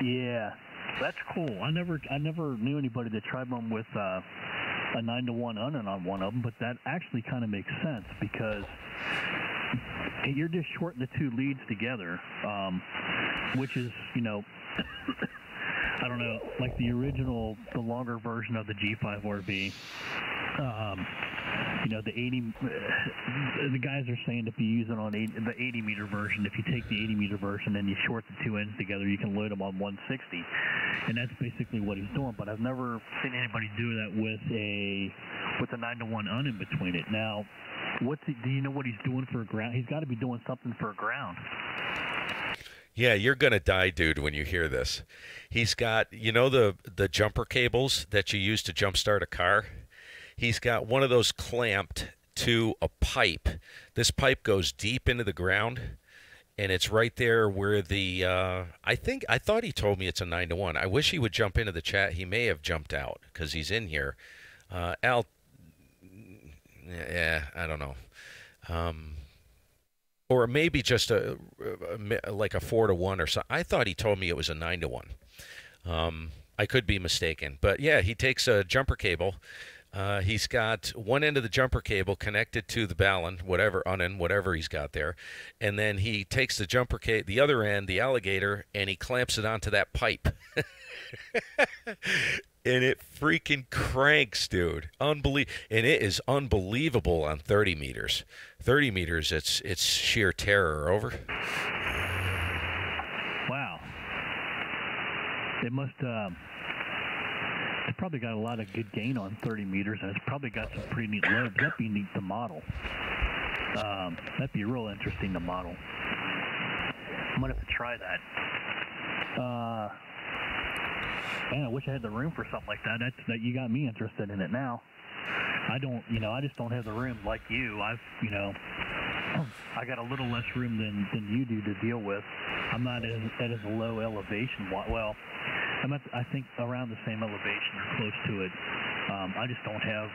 Yeah, that's cool. I never knew anybody that tried one with a 9-to-1 on one of them, but that actually kind of makes sense because you're just shorting the 2 leads together, which is, I don't know, like the longer version of the G5 RV. The guys are saying if you use it on the 80-meter version, if you take the 80-meter version and you short the 2 ends together, you can load them on 160. And that's basically what he's doing. But I've never seen anybody do that with a 9-to-1 on in between it. Now, do you know what he's doing for a ground? He's got to be doing something for a ground. Yeah, you're going to die, dude, when you hear this. He's got, the jumper cables that you use to jumpstart a car? He's got one of those clamped to a pipe. This pipe goes deep into the ground, and it's right there where the, I thought he told me it's a 9-to-1. I wish he would jump into the chat. He may have jumped out because he's in here. Al, yeah, I don't know. Or maybe just like a 4-to-1 or something. I thought he told me it was a 9-to-1. I could be mistaken. But, yeah, he takes a jumper cable. He's got one end of the jumper cable connected to the balun, whatever he's got there. And then he takes the other end, the alligator, and he clamps it onto that pipe. And it freaking cranks, dude. And it is unbelievable on 30 meters. 30 meters, it's sheer terror. Over. Wow. It must, it's probably got a lot of good gain on 30 meters, and it's probably got some pretty neat lobes. That'd be neat to model. That'd be real interesting to model. I'm going to have to try that. Man, I wish I had the room for something like that. That you got me interested in it now. I just don't have the room like you. I got a little less room than you do to deal with. I'm not at as low elevation. Well, I'm I think around the same elevation or close to it. I just don't have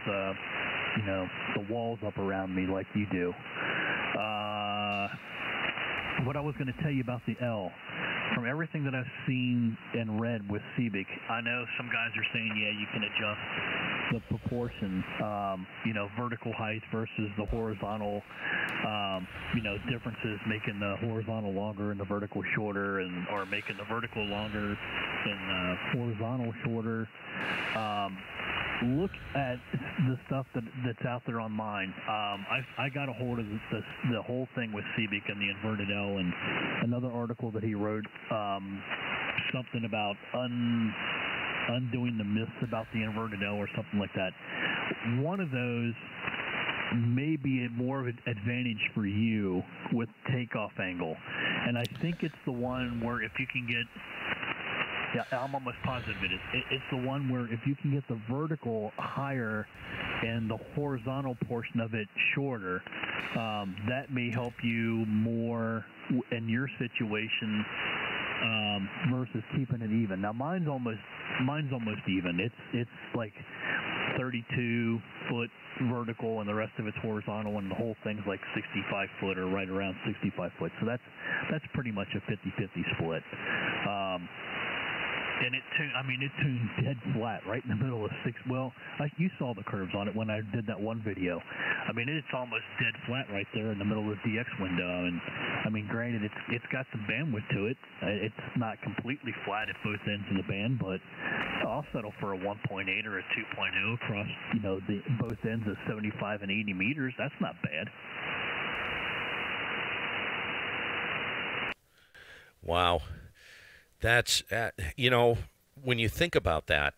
the walls up around me like you do. what I was going to tell you about the L, from everything that I've seen and read with CBIC, I know some guys are saying, yeah, you can adjust the proportion, you know, vertical height versus the horizontal, you know, differences, making the horizontal longer and the vertical shorter, and or making the vertical longer and the horizontal shorter. Look at the stuff that's out there online. I got a hold of the whole thing with CBIC and the inverted L, and another article that he wrote, something about undoing the myths about the inverted L or something like that. One of those may be more of an advantage for you with takeoff angle, and I think it's the one where if you can get, yeah, I'm almost positive it is. It's the one where if you can get the vertical higher and the horizontal portion of it shorter, that may help you more in your situation versus keeping it even. Now mine's almost even. It's like 32 foot vertical and the rest of it's horizontal, and the whole thing's like 65 foot or right around 65 foot. So that's pretty much a 50-50 split. And it tuned dead flat right in the middle of you saw the curves on it when I did that one video. I mean, it's almost dead flat right there in the middle of the DX window. And I mean, granted, it's got some bandwidth to it. It's not completely flat at both ends of the band, but I'll settle for a 1.8 or a 2.0 across, you know, both ends of 75 and 80 meters. That's not bad. Wow. That's, you know, when you think about that,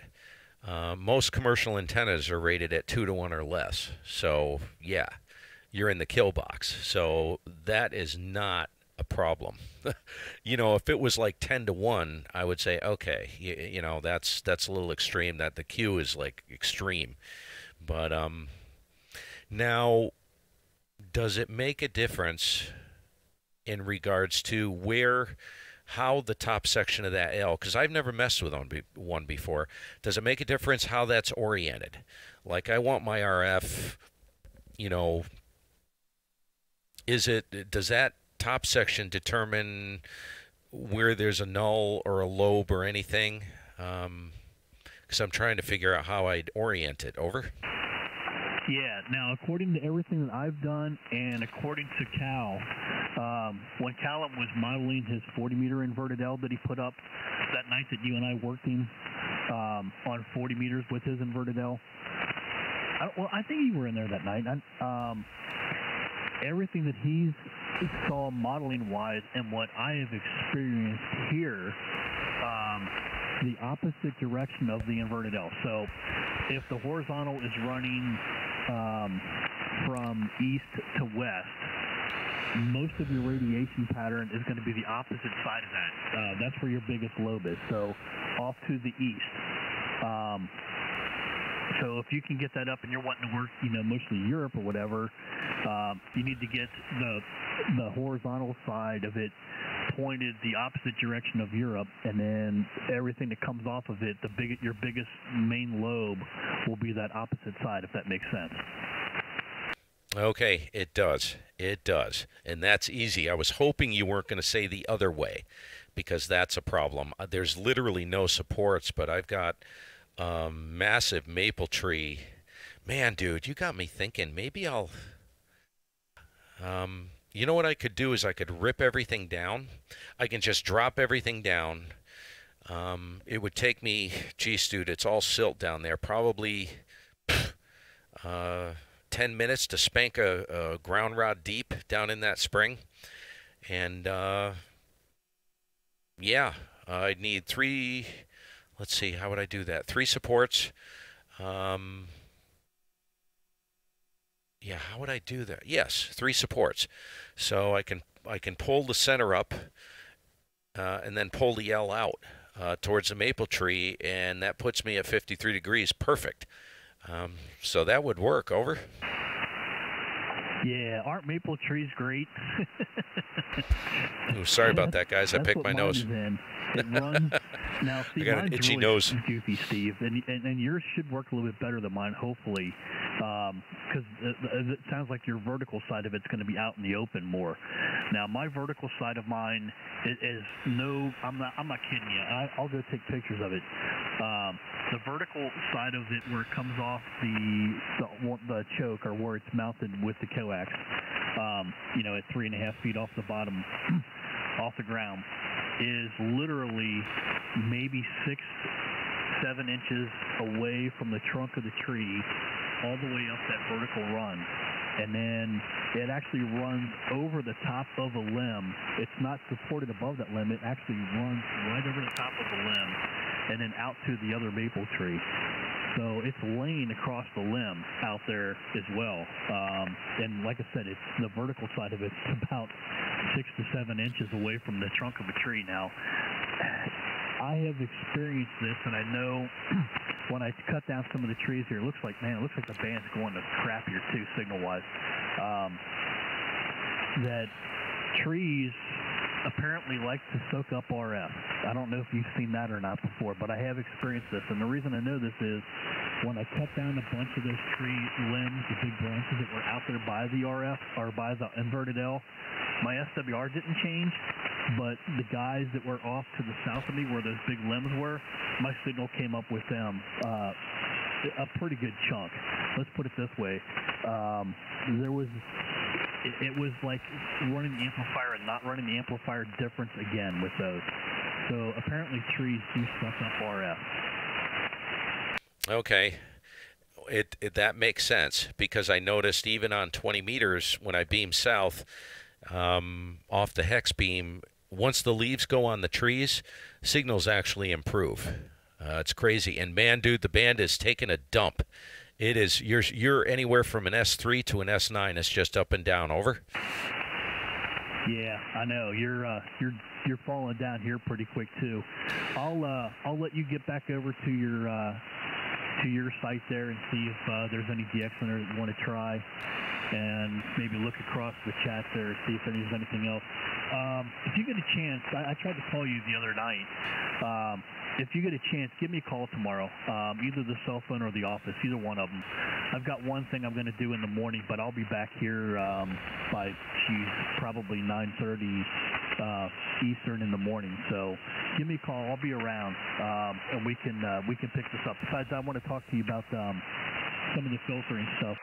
most commercial antennas are rated at 2-to-1 or less. So, yeah, you're in the kill box. So that is not a problem. You know, if it was like 10-to-1, I would say, okay, you know, that's a little extreme. That the Q is like extreme. But now, does it make a difference in regards to how the top section of that L, because I've never messed with one before, does it make a difference how that's oriented? Like, I want my RF, you know, does that top section determine where there's a null or a lobe or anything? Because I'm trying to figure out how I'd orient it. Over? Yeah, now according to everything that I've done and according to Cal, when Callum was modeling his 40-meter inverted L that he put up that night that you and I worked him on 40 meters with his inverted L, I think you were in there that night. Everything that he saw modeling-wise and what I have experienced here, the opposite direction of the inverted L. So if the horizontal is running from east to west, most of your radiation pattern is going to be the opposite side of that. That's where your biggest lobe is, so off to the east. So if you can get that up and you're wanting to work, you know, mostly Europe or whatever, you need to get the horizontal side of it pointed the opposite direction of Europe, and then everything that comes off of it, your biggest main lobe will be that opposite side, if that makes sense. Okay, it does. It does. And that's easy. I was hoping you weren't going to say the other way, because that's a problem. There's literally no supports, but I've got massive maple tree. Man, dude, you got me thinking. Maybe I'll... you know what I could do is I could rip everything down. I can just drop everything down. It would take me, geez, dude, it's all silt down there, probably 10 minutes to spank a ground rod deep down in that spring. And, yeah, I'd need 3, let's see, how would I do that? 3 supports. Yeah, how would I do that? Yes, 3 supports. So I can pull the center up and then pull the L out towards the maple tree, and that puts me at 53 degrees. Perfect. So that would work. Over. Yeah, aren't maple trees great? Ooh, sorry about that, guys. I picked my nose. It runs. Now, see, I got an itchy nose. Goofy, Steve, and yours should work a little bit better than mine, hopefully, because it sounds like your vertical side of it's going to be out in the open more. Now, my vertical side of mine is no, I'm not kidding you. I'll go take pictures of it. The vertical side of it, where it comes off the choke, or where it's mounted with the coax, you know, at 3.5 feet off the bottom, off the ground, is literally maybe 6-7 inches away from the trunk of the tree, all the way up that vertical run. And then it actually runs over the top of a limb. It's not supported above that limb. It actually runs right over the top of the limb and then out to the other maple tree. So it's laying across the limb out there as well. And like I said, it's the vertical side of it's about 6 to 7 inches away from the trunk of a tree. Now, I have experienced this, and I know when I cut down some of the trees here, it looks like the band's going to crap here too, signal-wise. That trees apparently like to soak up RF. I don't know if you've seen that or not before, but I have experienced this. And the reason I know this is when I cut down a bunch of those tree limbs, the big branches that were out there by the RF, or by the inverted L, my SWR didn't change, but the guys that were off to the south of me where those big limbs were, my signal came up with them a pretty good chunk. Let's put it this way. It was like running the amplifier and not running the amplifier difference again with those. So apparently trees do suck up RF. Okay. That makes sense, because I noticed even on 20 meters when I beam south off the hex beam, once the leaves go on the trees, signals actually improve. It's crazy. And man, dude, the band is taking a dump. It is, you're anywhere from an S3 to an S9. It's just up and down. Over. Yeah, I know. You're falling down here pretty quick too. I'll let you get back over to your site there and see if there's any DX in there that you want to try, and maybe look across the chat there and see if there's anything else. If you get a chance, I tried to call you the other night. If you get a chance, give me a call tomorrow, either the cell phone or the office, either one of them. I've got one thing I'm going to do in the morning, but I'll be back here by, probably 9:30 Eastern in the morning. So give me a call. I'll be around, and we can pick this up. Besides, I want to talk to you about some of the filtering stuff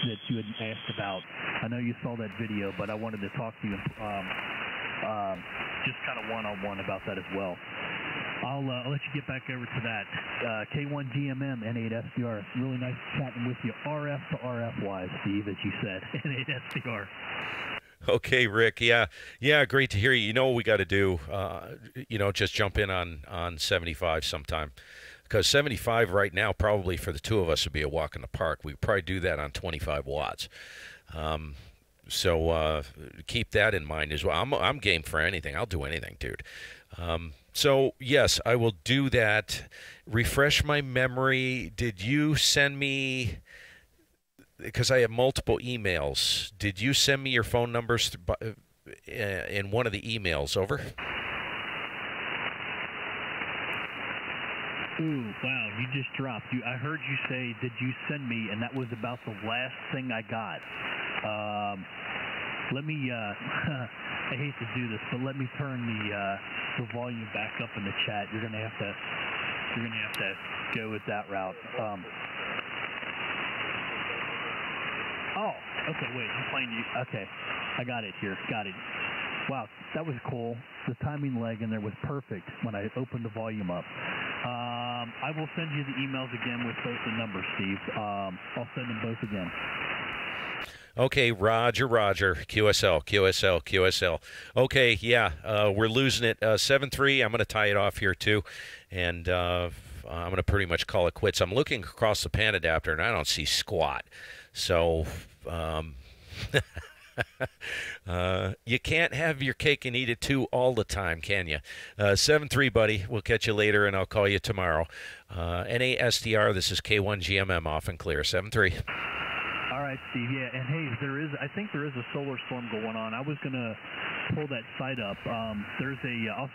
that you had asked about. I know you saw that video, but I wanted to talk to you just kind of one-on-one about that as well. I'll let you get back over to that. K1GMM, N8SDR. Really nice chatting with you. RF to RF wise, Steve, as you said. N8SDR. Okay, Rick. Yeah, great to hear you. You know what we got to do? Just jump in on 75 sometime. Because 75 right now, probably for the two of us, would be a walk in the park. We probably do that on 25 watts. So keep that in mind as well. I'm game for anything. I'll do anything, dude. So, yes, I will do that. Refresh my memory. Did you send me, because I have multiple emails, did you send me your phone numbers in one of the emails? Over. Ooh, wow, you just dropped. I heard you say, did you send me, and that was about the last thing I got. Let me, I hate to do this, but let me turn the volume back up in the chat. You're gonna have to go with that route. Oh, okay, wait, I'm playing you. Okay, I got it here. Got it. Wow, that was cool. The timing lag in there was perfect when I opened the volume up. I will send you the emails again with both the numbers, Steve. I'll send them both again. Okay, Roger. QSL. Okay, yeah, we're losing it. 7-3. I'm going to tie it off here too, and I'm going to pretty much call it quits. I'm looking across the pan adapter, and I don't see squat. So you can't have your cake and eat it too all the time, can you? 7-3, buddy. We'll catch you later, and I'll call you tomorrow. N8SDR, this is K1GMM, off and clear. 7-3. All right, Steve. Yeah, and hey, I think there is a solar storm going on. I was gonna pull that site up. I'll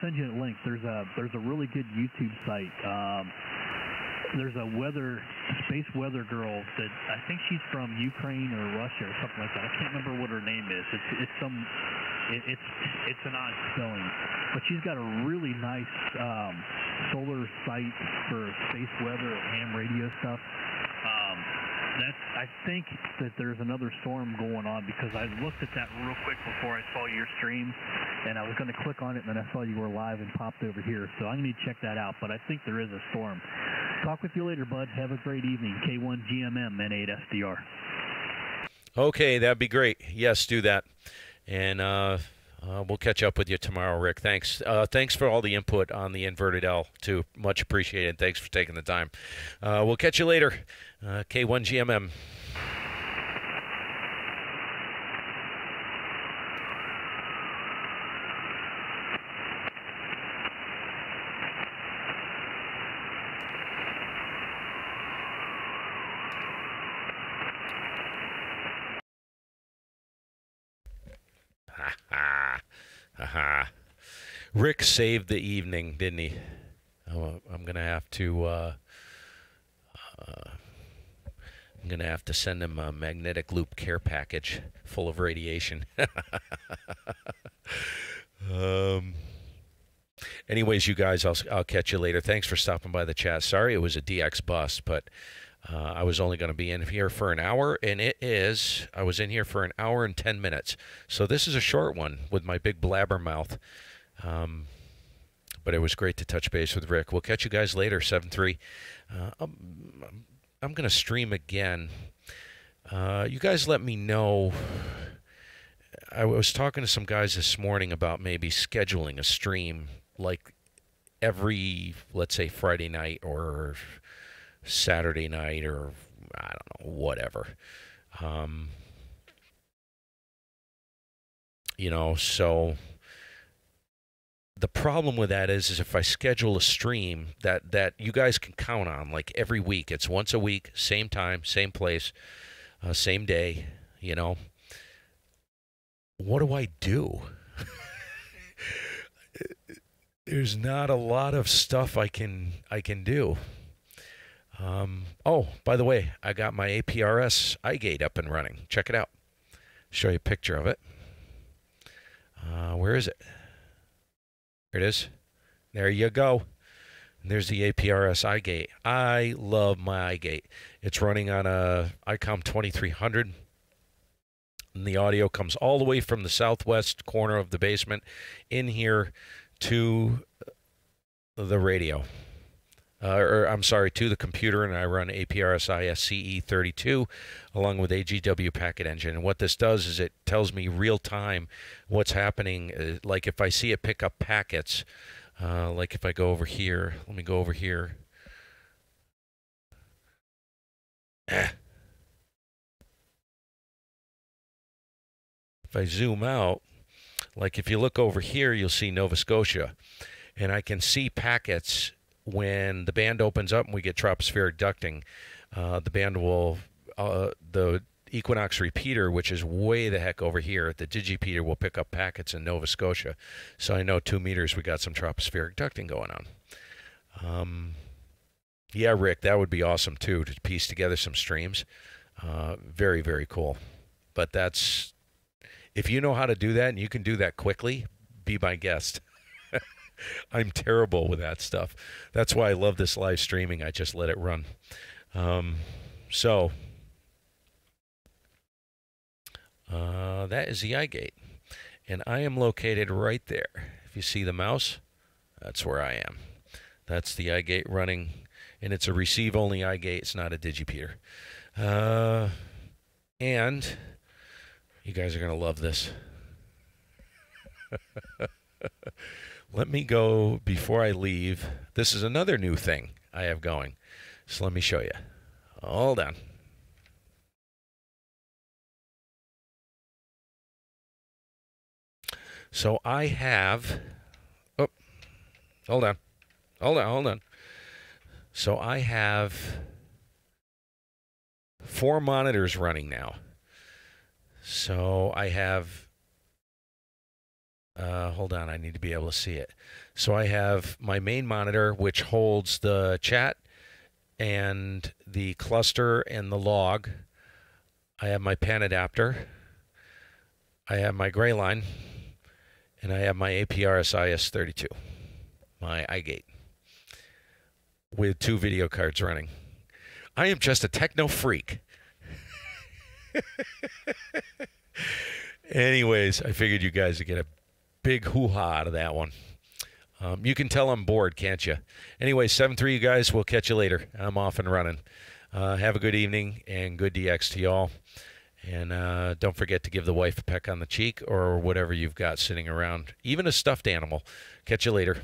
send you a link. There's a really good YouTube site. there's a space weather girl that I think she's from Ukraine or Russia or something like that. I can't remember what her name is. It's an odd spelling, but she's got a really nice solar site for space weather and ham radio stuff. I think that there's another storm going on because I looked at that real quick before I saw your stream, and I was going to click on it, and then I saw you were live and popped over here. So I'm going to check that out, but I think there is a storm. Talk with you later, bud. Have a great evening. K1GMM-M-FJ. Okay, that'd be great. Yes, do that. And we'll catch up with you tomorrow, Rick. Thanks. Thanks for all the input on the inverted L, too. Much appreciated. Thanks for taking the time. We'll catch you later. K1GMM. Rick saved the evening, didn't he? Oh, I'm gonna have to send him a magnetic loop care package full of radiation. Anyways, you guys, I'll catch you later. Thanks for stopping by the chat. Sorry it was a DX bust, but I was only going to be in here for an hour, and I was in here for an hour and 10 minutes. So this is a short one with my big blabbermouth. But it was great to touch base with Rick. We'll catch you guys later, 7-3. I'm going to stream again. You guys let me know. I was talking to some guys this morning about maybe scheduling a stream like every, let's say, Friday night or Saturday night or, I don't know, whatever. So the problem with that is if I schedule a stream that you guys can count on, like every week, it's once a week, same time, same place, same day, what do I do? There's not a lot of stuff I can do. Oh, by the way, I got my APRS iGate up and running. Check it out. Show you a picture of it. Where is it? There it is. There you go. And there's the APRS iGate. I love my iGate. It's running on a ICOM 2300. And the audio comes all the way from the southwest corner of the basement in here to the radio. To the computer, and I run APRS ISCE32 along with AGW packet engine. And what this does is it tells me real time what's happening. Like if I see it pick up packets, like if I go over here, let me go over here. If I zoom out, like if you look over here, you'll see Nova Scotia, and I can see packets. When the band opens up and we get tropospheric ducting, the band will, the Equinox repeater, which is way the heck over here, the digipeater will pick up packets in Nova Scotia. So I know 2 meters we got some tropospheric ducting going on. Yeah, Rick, that would be awesome too, to piece together some streams. Very, very cool. But if you know how to do that and you can do that quickly, be my guest. I'm terrible with that stuff. That's why I love this live streaming. I just let it run. That is the iGate. And I am located right there. If you see the mouse, that's where I am. That's the iGate running. And it's a receive-only iGate. It's not a digipeater. And you guys are going to love this. Let me go before I leave. This is another new thing I have going. So let me show you. Hold on. So I have... Oh, hold on. So I have 4 monitors running now. So I have... hold on, I need to be able to see it. So I have my main monitor, which holds the chat and the cluster and the log. I have my pan adapter. I have my gray line, and I have my APRS IS32, my iGate, with 2 video cards running. I am just a techno freak. Anyways, I figured you guys would get a big hoo-ha out of that one. You can tell I'm bored, can't you? Anyway, 7-3, you guys. We'll catch you later. I'm off and running. Have a good evening and good DX to y'all. And don't forget to give the wife a peck on the cheek or whatever you've got sitting around, even a stuffed animal. Catch you later.